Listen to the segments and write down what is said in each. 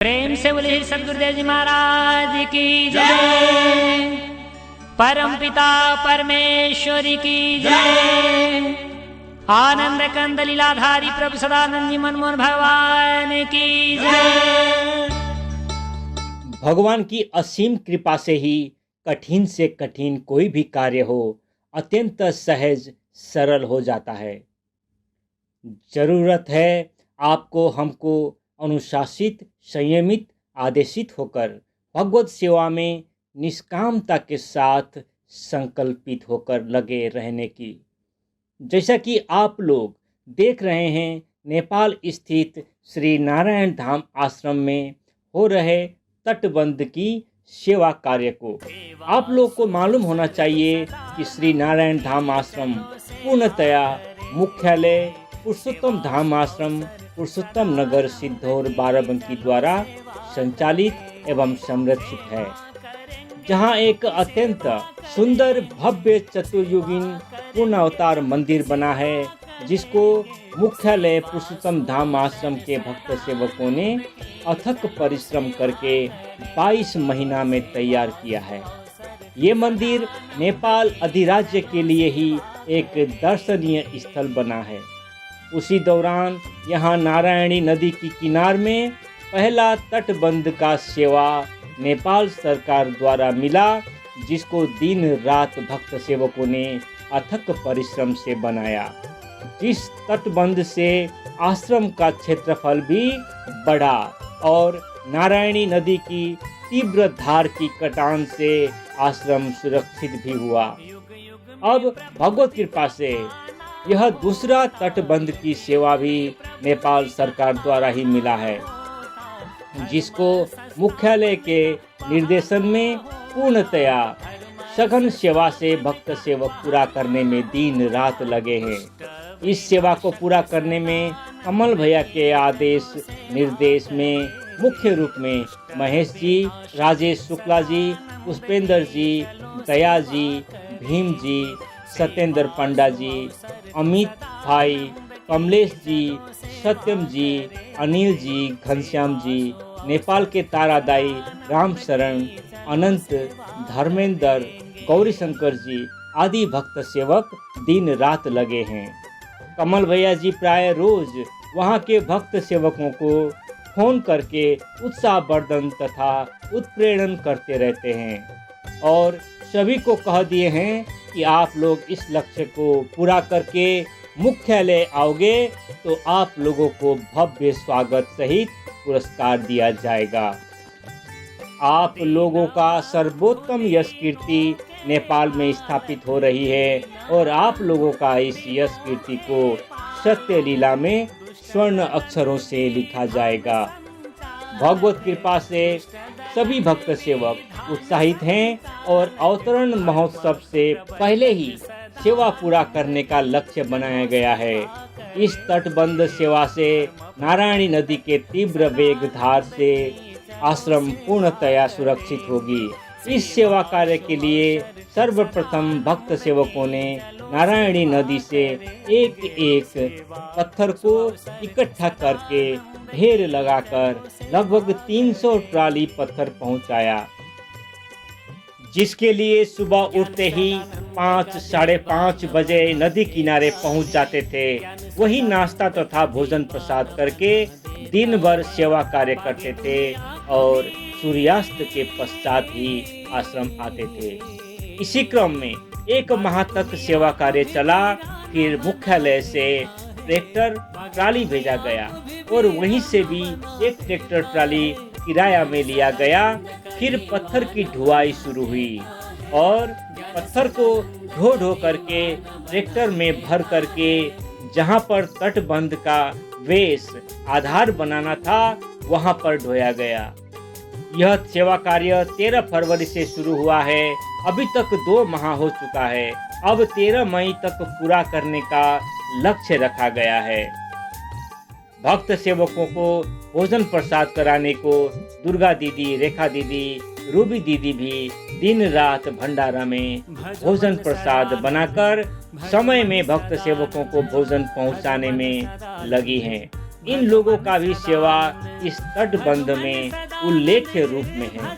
प्रेम से बोले सदगुरुदेव जी महाराज की जय। परम पिता परमेश्वरी की जय। आनंद कंद लीलाधारी प्रभु सदानंद जी मनमोहन भगवान की जय। भगवान की असीम कृपा से ही कठिन से कठिन कोई भी कार्य हो अत्यंत सहज सरल हो जाता है। जरूरत है आपको हमको अनुशासित संयमित आदेशित होकर भगवत सेवा में निष्कामता के साथ संकल्पित होकर लगे रहने की। जैसा कि आप लोग देख रहे हैं, नेपाल स्थित श्री नारायण धाम आश्रम में हो रहे तटबंध की सेवा कार्य को आप लोग को मालूम होना चाहिए कि श्री नारायण धाम आश्रम पूर्णतया मुख्यालय पुरुषोत्तम धाम आश्रम पुरुषोत्तम नगर सिद्धौर बाराबंकी द्वारा संचालित एवं संरक्षित है, जहां एक अत्यंत सुंदर भव्य चतुर्युगीन पूर्ण अवतार मंदिर बना है, जिसको मुख्यालय पुरुषोत्तम धाम आश्रम के भक्त सेवकों ने अथक परिश्रम करके 22 महीना में तैयार किया है। ये मंदिर नेपाल अधिराज्य के लिए ही एक दर्शनीय स्थल बना है। उसी दौरान यहाँ नारायणी नदी की किनार में पहला तटबंध का सेवा नेपाल सरकार द्वारा मिला, जिसको दिन रात भक्त सेवकों ने अथक परिश्रम से बनाया। जिस तटबंध से आश्रम का क्षेत्रफल भी बढ़ा और नारायणी नदी की तीव्र धार की कटान से आश्रम सुरक्षित भी हुआ। अब भगवत कृपा से यह दूसरा तटबंध की सेवा भी नेपाल सरकार द्वारा ही मिला है, जिसको मुख्यालय के निर्देशन में पूर्णतया सघन सेवा से भक्त सेवक पूरा करने में दिन रात लगे हैं। इस सेवा को पूरा करने में कमल भैया के आदेश निर्देश में मुख्य रूप में महेश जी, राजेश शुक्ला जी, पुष्पेंद्र जी, दया जी, भीम जी, सत्येंद्र पंडा जी, अमित भाई, कमलेश जी, सत्यम जी, अनिल जी, घनश्याम जी, नेपाल के तारादाई, राम शरण, अनंत, धर्मेंद्र, गौरी शंकर जी आदि भक्त सेवक दिन रात लगे हैं। कमल भैया जी प्राय रोज वहाँ के भक्त सेवकों को फोन करके उत्साहवर्धन तथा उत्प्रेरण करते रहते हैं और सभी को कह दिए हैं कि आप लोग इस लक्ष्य को पूरा करके मुख्यालय आओगे तो आप लोगों को भव्य स्वागत सहित पुरस्कार दिया जाएगा। आप लोगों का सर्वोत्तम यश कीर्ति नेपाल में स्थापित हो रही है और आप लोगों का इस यश कीर्ति को सत्य लीला में स्वर्ण अक्षरों से लिखा जाएगा। भगवत कृपा से सभी भक्त सेवक उत्साहित हैं और अवतरण महोत्सव से पहले ही सेवा पूरा करने का लक्ष्य बनाया गया है। इस तटबंध सेवा से नारायणी नदी के तीव्र वेग धार से आश्रम पूर्णतया सुरक्षित होगी। इस सेवा कार्य के लिए सर्वप्रथम भक्त सेवकों ने नारायणी नदी से एक एक पत्थर को इकट्ठा करके ढेर लगाकर लगभग 300 ट्राली पत्थर पहुंचाया, जिसके लिए सुबह उठते ही 5 साढ़े 5 बजे नदी किनारे पहुंच जाते थे। वही नाश्ता तथा भोजन प्रसाद करके दिन भर सेवा कार्य करते थे और सूर्यास्त के पश्चात ही आश्रम आते थे। इसी क्रम में 1 माह तक सेवा कार्य चला। फिर मुख्यालय से ट्रैक्टर ट्राली भेजा गया और वहीं से भी एक ट्रैक्टर ट्राली किराया में लिया गया। फिर पत्थर की ढुआई शुरू हुई और पत्थर को ढो ढो करके ट्रैक्टर में भर करके जहां पर तटबंध का वेश आधार बनाना था वहां पर ढोया गया। यह सेवा कार्य 13 फरवरी से शुरू हुआ है। अभी तक 2 माह हो चुका है। अब 13 मई तक पूरा करने का लक्ष्य रखा गया है। भक्त सेवकों को भोजन प्रसाद कराने को दुर्गा दीदी, रेखा दीदी, रूबी दीदी भी दिन रात भंडारा में भोजन प्रसाद बनाकर समय में भक्त सेवकों को भोजन पहुंचाने में लगी हैं। इन लोगों का भी सेवा इस तटबंध में उल्लेख्य रूप में है।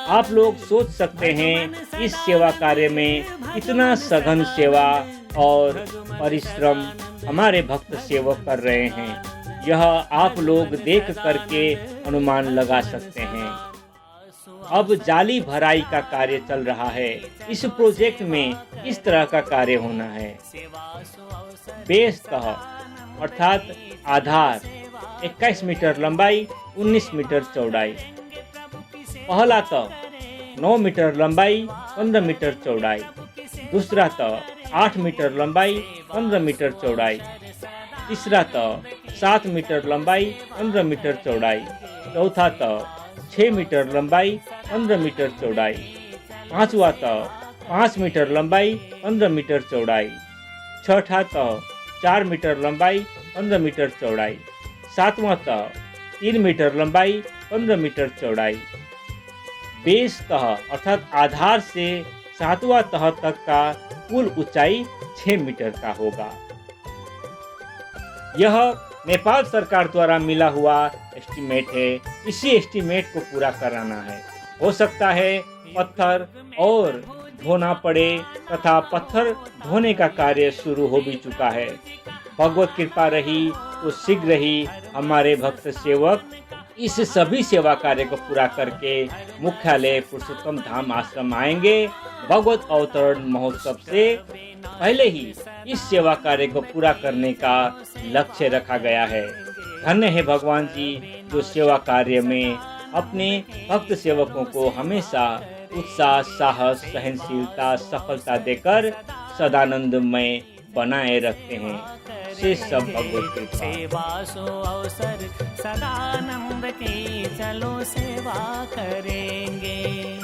आप लोग सोच सकते हैं इस सेवा कार्य में कितना सघन सेवा और परिश्रम हमारे भक्त सेवक कर रहे हैं। यह आप लोग देख करके अनुमान लगा सकते हैं। अब जाली भराई का कार्य चल रहा है। इस प्रोजेक्ट में इस तरह का कार्य होना है। बेस तह अर्थात आधार 21 मीटर लंबाई 19 मीटर चौड़ाई। पहला तह 9 मीटर लंबाई 15 मीटर चौड़ाई। दूसरा तह 8 मीटर लंबाई 15 मीटर चौड़ाई। तीसरा तह 7 मीटर लंबाई 15 मीटर चौड़ाई। चौथा तह 6 मीटर लंबाई 15 मीटर चौड़ाई। पांचवा तह 5 मीटर लंबाई 15 मीटर चौड़ाई। छठा तह 4 मीटर लंबाई 15 मीटर चौड़ाई। सातवां तह 3 मीटर लंबाई 15 मीटर चौड़ाई। बेस तह अर्थात आधार से सातवां तह तक का कुल ऊंचाई 6 मीटर का होगा। यह नेपाल सरकार द्वारा मिला हुआ एस्टीमेट है। इसी एस्टीमेट को पूरा कराना है। हो सकता है पत्थर और धोना पड़े तथा पत्थर धोने का कार्य शुरू हो भी चुका है। भगवत कृपा रही तो शीघ्र ही हमारे भक्त सेवक इस सभी सेवा कार्य को पूरा करके मुख्यालय पुरुषोत्तम धाम आश्रम आएंगे। भगवत अवतरण महोत्सव से पहले ही इस सेवा कार्य को पूरा करने का लक्ष्य रखा गया है। धन्य है भगवान जी जो सेवा कार्य में अपने भक्त सेवकों को हमेशा उत्साह, साहस, सहनशीलता, सफलता देकर सदानंदमय बनाए रखते हैं। से सब भगवत कृपा। सेवा सो अवसर सदानंद की, चलो सेवा करेंगे।